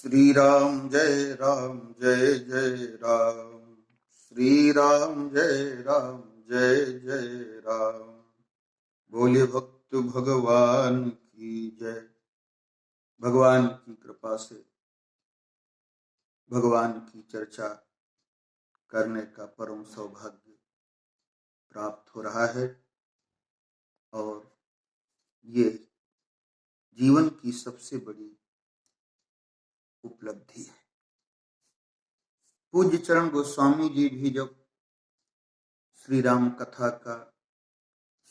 श्री राम जय राम। श्री राम जय जय राम। बोले भक्त भगवान की जय। भगवान की कृपा से भगवान की चर्चा करने का परम सौभाग्य प्राप्त हो रहा है और ये जीवन की सबसे बड़ी उपलब्धि है। पूज्य चरण गोस्वामी जी भी जब श्री राम कथा का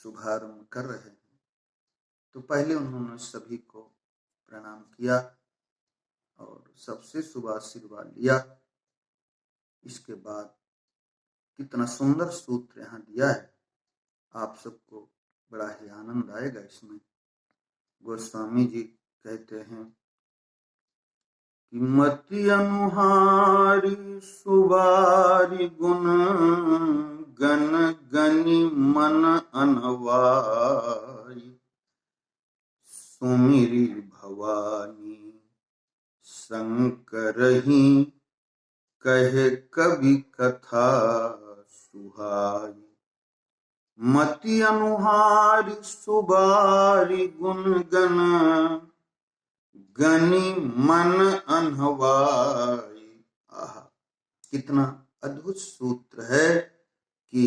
शुभारंभ कर रहे हैं तो पहले उन्होंने सभी को प्रणाम किया और सबसे शुभ आशीर्वाद लिया। इसके बाद कितना सुंदर सूत्र यहाँ दिया है, आप सबको बड़ा ही आनंद आएगा। इसमें गोस्वामी जी कहते हैं कि मति अनुहारी सुवारी गुण गण गनि मन अनवारी सुमिरी भवानी शंकरहि कहे कवि कथा सुहाई। मति अनुहारी सुबारी गुण गण गनि मन अनवाई। आहा, कितना अद्भुत सूत्र है कि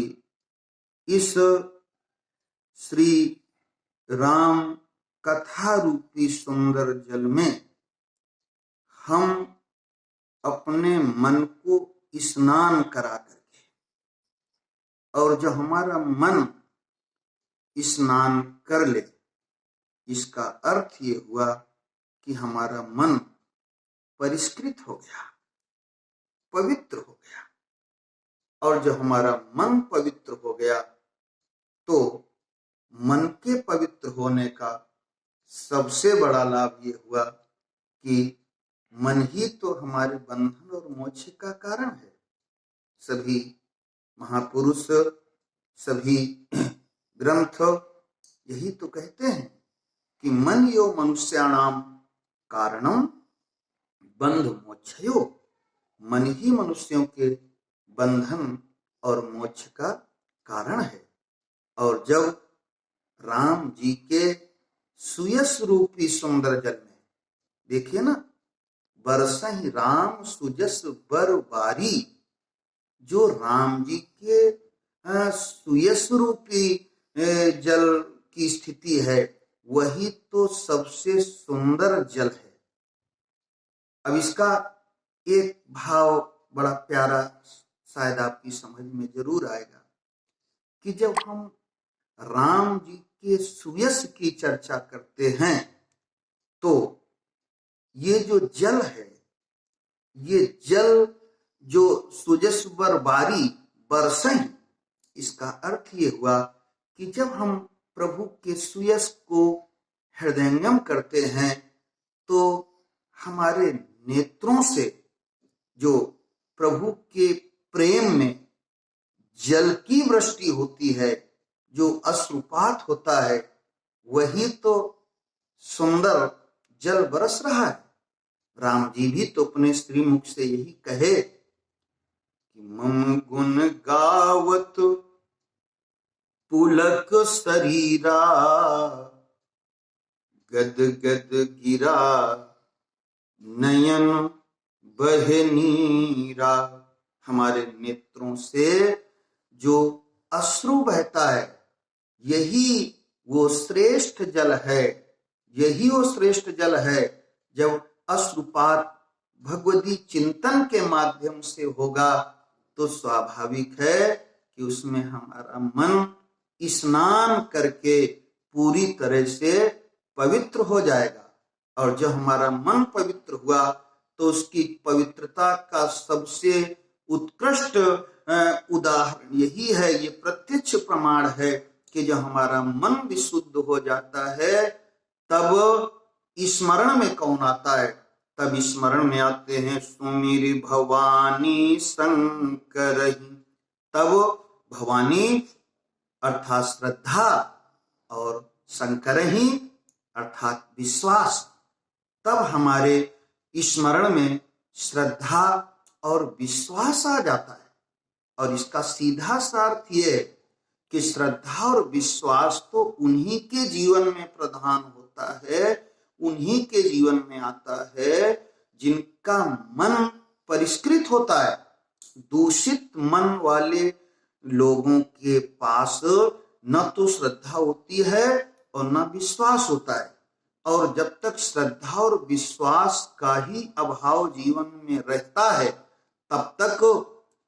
इस श्री राम कथा रूपी सुंदर जल में हम अपने मन को स्नान करा करके, और जो हमारा मन स्नान कर ले, इसका अर्थ ये हुआ कि हमारा मन परिष्कृत हो गया, पवित्र हो गया। और जब हमारा मन पवित्र हो गया तो मन के पवित्र होने का सबसे बड़ा लाभ ये हुआ कि मन ही तो हमारे बंधन और मोक्ष का कारण है। सभी महापुरुष, सभी ग्रंथ यही तो कहते हैं कि मन यो मनुष्याणाम कारणम बंध मोक्षयो। मन ही मनुष्यों के बंधन और मोक्ष का कारण है। और जब राम जी के सुयस रूपी सुंदर जल में देखिए ना, बरसहि राम सुजस बर बारी, जो राम जी के सुयस रूपी जल की स्थिति है वही तो सबसे सुंदर जल है। अब इसका एक भाव बड़ा प्यारा शायद आपकी समझ में जरूर आएगा कि जब हम राम जी के सुयस की चर्चा करते हैं तो ये जो जल है, ये जल जो सुजस बर बारी बरसहि, इसका अर्थ ये हुआ कि जब हम प्रभु के सुयस को हृदयंगम करते हैं तो हमारे नेत्रों से जो प्रभु के प्रेम में जल की वृष्टि होती है, जो अश्रुपात होता है, वही तो सुंदर जल बरस रहा है। राम जी भी तो अपने श्री मुख से यही कहे कि मम गुण गावत पुलक शरीरा गद गद गिरा नयन बहे नीरा। हमारे नेत्रों से जो अश्रु बहता है यही वो श्रेष्ठ जल है, यही वो श्रेष्ठ जल है। जब अश्रुपात भगवती चिंतन के माध्यम से होगा तो स्वाभाविक है कि उसमें हमारा मन स्नान करके पूरी तरह से पवित्र हो जाएगा। और जब हमारा मन पवित्र हुआ तो उसकी पवित्रता का सबसे उत्कृष्ट उदाहरण यही है, ये प्रत्यक्ष प्रमाण है कि जब हमारा मन विशुद्ध हो जाता है तब स्मरण में कौन आता है? तब स्मरण में आते हैं सुमिरि भवानी शंकर। तब भवानी अर्थात श्रद्धा और शंकर ही अर्थात विश्वास, तब हमारे स्मरण में श्रद्धा और विश्वास आ जाता है। और इसका सीधा सा अर्थ ये कि श्रद्धा और विश्वास तो उन्हीं के जीवन में प्रधान होता है, उन्हीं के जीवन में आता है जिनका मन परिष्कृत होता है। दूषित मन वाले लोगों के पास न तो श्रद्धा होती है और न विश्वास होता है। और जब तक श्रद्धा और विश्वास का ही अभाव जीवन में रहता है, तब तक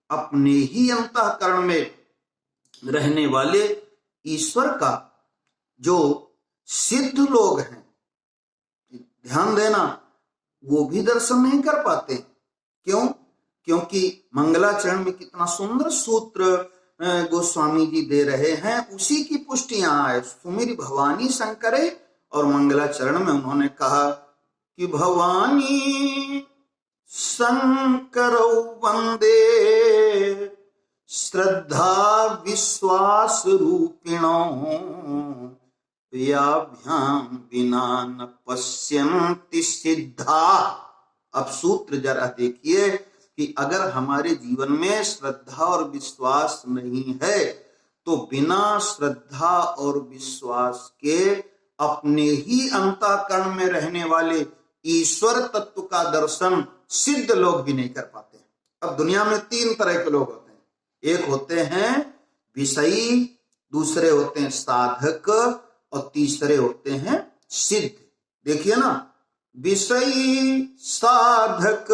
अपने ही अंतःकरण में रहने वाले ईश्वर का जो सिद्ध लोग हैं, ध्यान देना, वो भी दर्शन नहीं कर पाते। क्यों? क्योंकि मंगलाचरण में कितना सुंदर सूत्र गोस्वामी जी दे रहे हैं, उसी की पुष्टि यहाँ है। सुमिर भवानी शंकरे, और मंगलाचरण में उन्होंने कहा कि भवानी शंकरौ वंदे श्रद्धा विश्वास रूपिणो प्रियाभ्याम विना न पश्यन्ति सिद्धा। अब सूत्र जरा देखिए कि अगर हमारे जीवन में श्रद्धा और विश्वास नहीं है तो बिना श्रद्धा और विश्वास के अपने ही अंतःकरण में रहने वाले ईश्वर तत्व का दर्शन सिद्ध लोग भी नहीं कर पाते। अब दुनिया में तीन तरह के लोग होते हैं। एक होते हैं विषयी, दूसरे होते हैं साधक, और तीसरे होते हैं सिद्ध। देखिए ना, विषयी, साधक,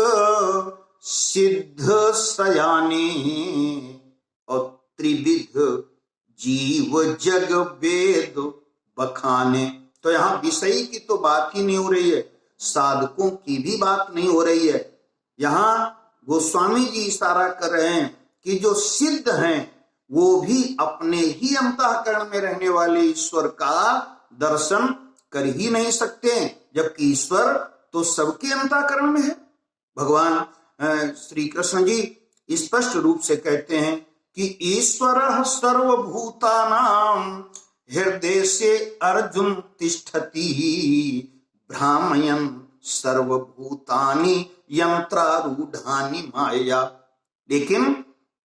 सिद्ध सयानी और त्रिविध जीव जग वेद बखाने। तो यहाँ विषयी की तो बात ही नहीं हो रही है, साधकों की भी बात नहीं हो रही है। यहाँ गोस्वामी जी इशारा कर रहे हैं कि जो सिद्ध हैं वो भी अपने ही अंतःकरण में रहने वाले ईश्वर का दर्शन कर ही नहीं सकते, जबकि ईश्वर तो सबके अंतःकरण में है। भगवान श्री कृष्ण जी स्पष्ट रूप से कहते हैं कि ईश्वर सर्वभूतानां हृदय से अर्जुन तिष्ठति भ्रामयन् सर्वभूतानि यंत्रारूढ़ानि माया। लेकिन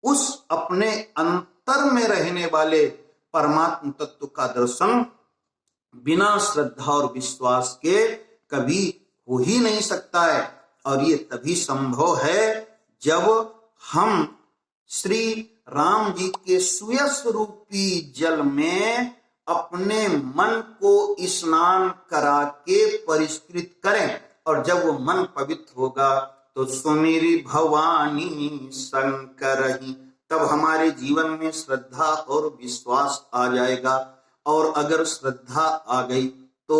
उस अपने अंतर में रहने वाले परमात्म तत्व का दर्शन बिना श्रद्धा और विश्वास के कभी हो ही नहीं सकता है। और ये तभी संभव है जब हम श्री राम जी के सुयश रूपी जल में अपने मन को स्नान करा के परिष्कृत करें। और जब वो मन पवित्र होगा तो सुमिरि भवानी शंकर ही, तब हमारे जीवन में श्रद्धा और विश्वास आ जाएगा। और अगर श्रद्धा आ गई तो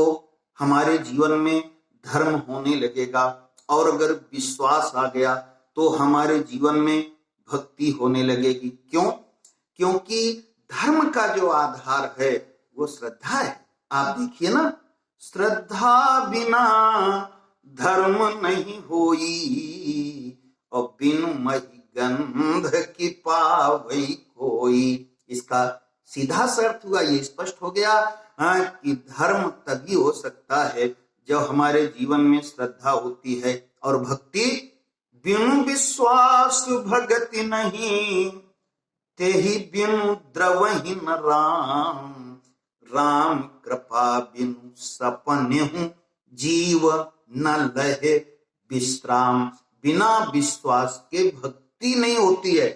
हमारे जीवन में धर्म होने लगेगा, और अगर विश्वास आ गया तो हमारे जीवन में भक्ति होने लगेगी। क्यों? क्योंकि धर्म का जो आधार है वो श्रद्धा है। आप देखिए ना, श्रद्धा बिना धर्म नहीं होई, और बिनु महि गंध की पावई कोई। इसका सीधा सा अर्थ हुआ, ये स्पष्ट हो गया कि धर्म तभी हो सकता है जब हमारे जीवन में श्रद्धा होती है। और भक्ति बिनु विश्वास भगति नहीं, तेहि बिनु द्रवहि न राम। राम कृपा बिनु सपनेहु जीव न लहे विश्राम। बिना विश्वास के भक्ति नहीं होती है।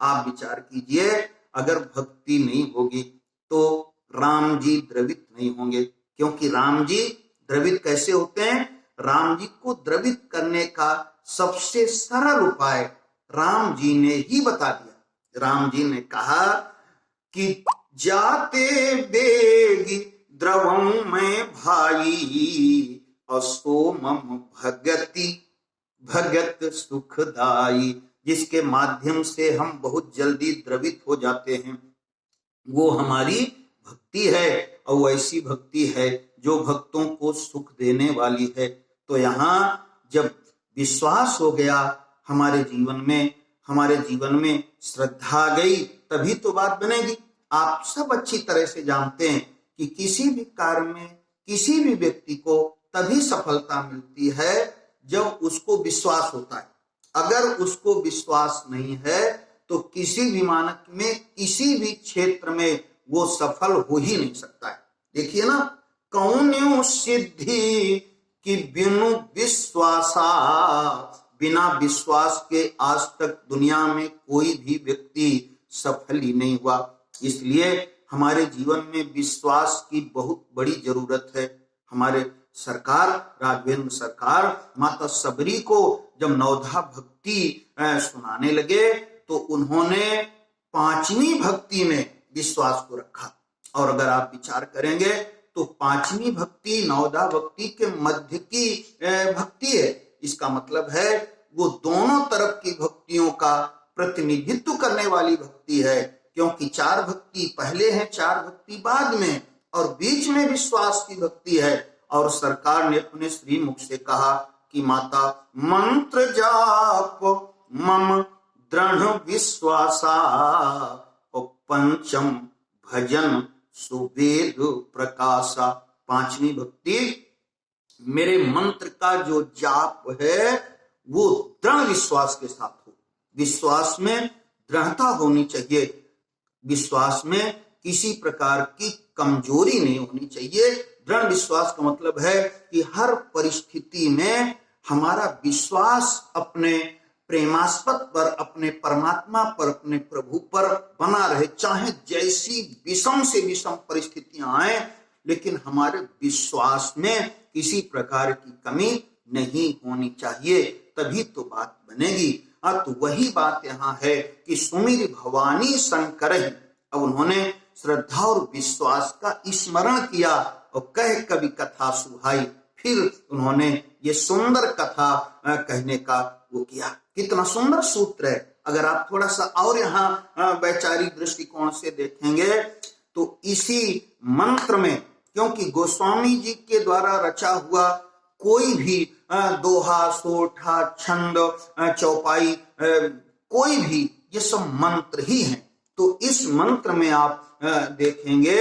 आप विचार कीजिए, अगर भक्ति नहीं होगी तो राम जी द्रवित नहीं होंगे। क्योंकि राम जी द्रवित कैसे होते हैं? राम जी को द्रवित करने का सबसे सरल उपाय राम जी ने ही बता दिया। राम जी ने कहा कि जाते बेगी द्रवम में भाई, असोमम भगति भगत सुखदाई। जिसके माध्यम से हम बहुत जल्दी द्रवित हो जाते हैं वो हमारी भक्ति है, और वो ऐसी भक्ति है जो भक्तों को सुख देने वाली है। तो यहाँ जब विश्वास हो गया हमारे जीवन में श्रद्धा आ गई, तभी तो बात बनेगी। आप सब अच्छी तरह से जानते हैं कि किसी भी कार्य में किसी भी व्यक्ति को तभी सफलता मिलती है जब उसको विश्वास होता है। अगर उसको विश्वास नहीं है तो किसी भी मानक में, किसी भी क्षेत्र में वो सफल हो ही नहीं सकता है। देखिए ना, कौन्यो सिद्धि कि बिनु विश्वासा, बिना विश्वास के आज तक दुनिया में कोई भी व्यक्ति सफल ही नहीं हुआ। इसलिए हमारे जीवन में विश्वास की बहुत बड़ी जरूरत है। हमारे सरकार, राघवेंद्र सरकार माता सबरी को जब नवधा भक्ति सुनाने लगे तो उन्होंने पांचवी भक्ति में विश्वास को रखा। और अगर आप विचार करेंगे तो पांचवी भक्ति नवधा भक्ति के मध्य की भक्ति है। इसका मतलब है वो दोनों तरफ की भक्तियों का प्रतिनिधित्व करने वाली भक्ति है, क्योंकि चार भक्ति पहले है, चार भक्ति बाद में, और बीच में विश्वास की भक्ति है। और सरकार ने अपने श्रीमुख से कहा कि माता मंत्र जाप मम दृढ़ विश्वासा, और पंचम भजन सुवेद प्रकाशा। पांचवी भक्ति मेरे मंत्र का जो जाप है वो दृढ़ विश्वास के साथ हो। विश्वास में दृढ़ता होनी चाहिए, विश्वास में किसी प्रकार की कमजोरी नहीं होनी चाहिए। दृढ़ विश्वास का मतलब है कि हर परिस्थिति में हमारा विश्वास अपने प्रेमास्पद पर, अपने परमात्मा पर, अपने प्रभु पर बना रहे। चाहे जैसी विषम से विषम परिस्थितियां आए, लेकिन हमारे विश्वास में किसी प्रकार की कमी नहीं होनी चाहिए, तभी तो बात बनेगी। तो वही बात यहाँ है कि सुमिर भवानी शंकर ही। अब उन्होंने श्रद्धा और विश्वास का स्मरण किया और कह कवि कथा सुहाई। फिर उन्होंने ये सुंदर कथा कहने का वो किया। कितना सुंदर सूत्र है। अगर आप थोड़ा सा और यहाँ वैचारिक दृष्टिकोण से देखेंगे तो इसी मंत्र में, क्योंकि गोस्वामी जी के द्वारा रचा हुआ कोई भी दोहा, सोठा, छंद, चौपाई, कोई भी, ये सब मंत्र ही हैं। तो इस मंत्र में आप देखेंगे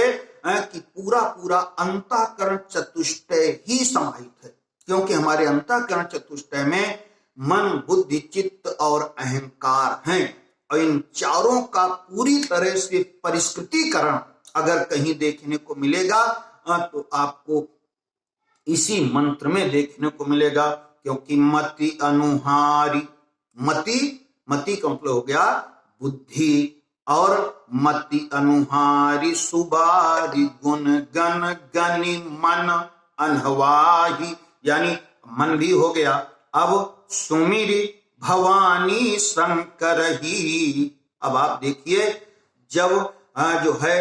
कि पूरा पूरा अंतःकरण चतुष्टय ही समाहित है, क्योंकि हमारे अंतःकरण चतुष्टय में मन, बुद्धि, चित्त और अहंकार हैं। और इन चारों का पूरी तरह से परिष्कृतीकरण अगर कहीं देखने को मिलेगा तो आपको इसी मंत्र में देखने को मिलेगा। क्योंकि मति अनुहारी, मति का मतलब हो गया बुद्धि, और मति अनुहारी सुबारी गुण गण गनि मन अनहवाही, यानी मन भी हो गया। अब सुमिरी भवानी शंकर ही। अब आप देखिए, जब जो है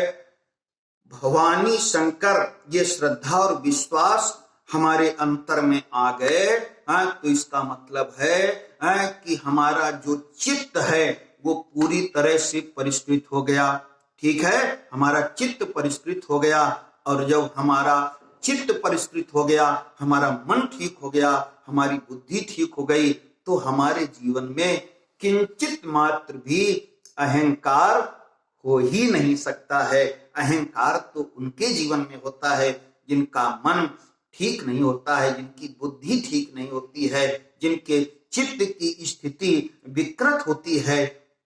भवानी शंकर, ये श्रद्धा और विश्वास हमारे अंतर में आ गए, तो इसका मतलब है कि हमारा जो चित्त है वो पूरी तरह से परिष्कृत हो गया। ठीक है, हमारा चित्त परिष्कृत हो गया, और जब हमारा चित्त परिष्कृत हो गया, हमारा मन ठीक हो गया, हमारी बुद्धि ठीक हो गई, तो हमारे जीवन में किंचित मात्र भी अहंकार हो ही नहीं सकता है। अहंकार तो उनके जीवन में होता है जिनका मन ठीक नहीं होता है, जिनकी बुद्धि ठीक नहीं होती है, जिनके चित्त की स्थिति विकृत होती है,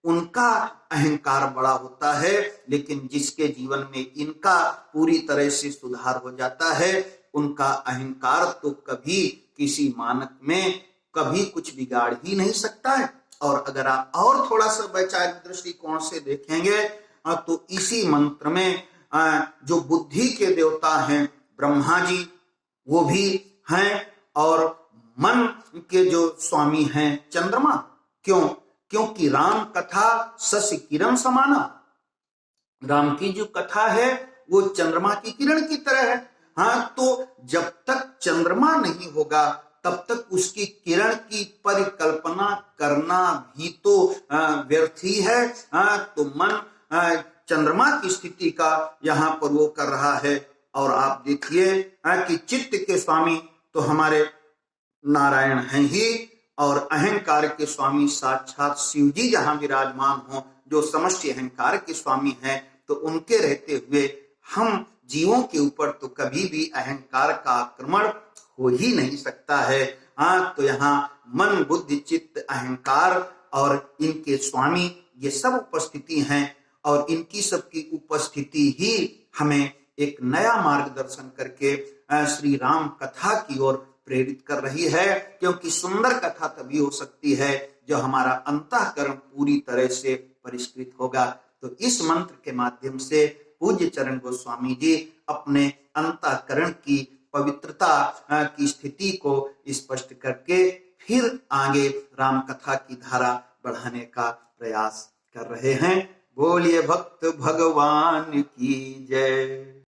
उनका अहंकार बड़ा होता है। लेकिन जिसके जीवन में इनका पूरी तरह से सुधार हो जाता है, उनका अहंकार तो कभी किसी मानक में कभी कुछ बिगाड़ ही नहीं सकता है। और अगर आप और थोड़ा सा वैचारिक दृष्टिकोण से देखेंगे तो इसी मंत्र में जो बुद्धि के देवता हैं ब्रह्मा जी, वो भी हैं, और मन के जो स्वामी हैं चंद्रमा। क्यों? क्योंकि राम कथा शशि किरण समाना, राम की जो कथा है वो चंद्रमा की किरण की तरह है। तो जब तक चंद्रमा नहीं होगा तब तक उसकी किरण की परिकल्पना करना भी तो व्यर्थ ही है। तो मन चंद्रमा की स्थिति का यहाँ पर वो कर रहा है। और आप देखिए कि चित्त के स्वामी तो हमारे नारायण हैं ही, और अहंकार के स्वामी साक्षात शिव जी जहां विराजमान हो, जो समष्टि अहंकार के स्वामी हैं, तो उनके रहते हुए हम जीवों के ऊपर तो कभी भी अहंकार का आक्रमण हो ही नहीं सकता है। हाँ, तो यहाँ मन बुद्धि चित्त अहंकार और इनके स्वामी ये सब उपस्थिति हैं और इनकी सबकी उपस्थिति ही हमें एक नया मार्गदर्शन करके श्री राम कथा की ओर प्रेरित कर रही है, क्योंकि सुंदर कथा तभी हो सकती है जो हमारा अंतःकरण पूरी तरह से परिष्कृत होगा। तो इस मंत्र के माध्यम से पूज्य चरण गोस्वामी जी अपने अंतःकरण की पवित्रता की स्थिति को स्पष्ट करके फिर आगे राम कथा की धारा बढ़ाने का प्रयास कर रहे हैं। बोलिए भक्त भगवान की जय।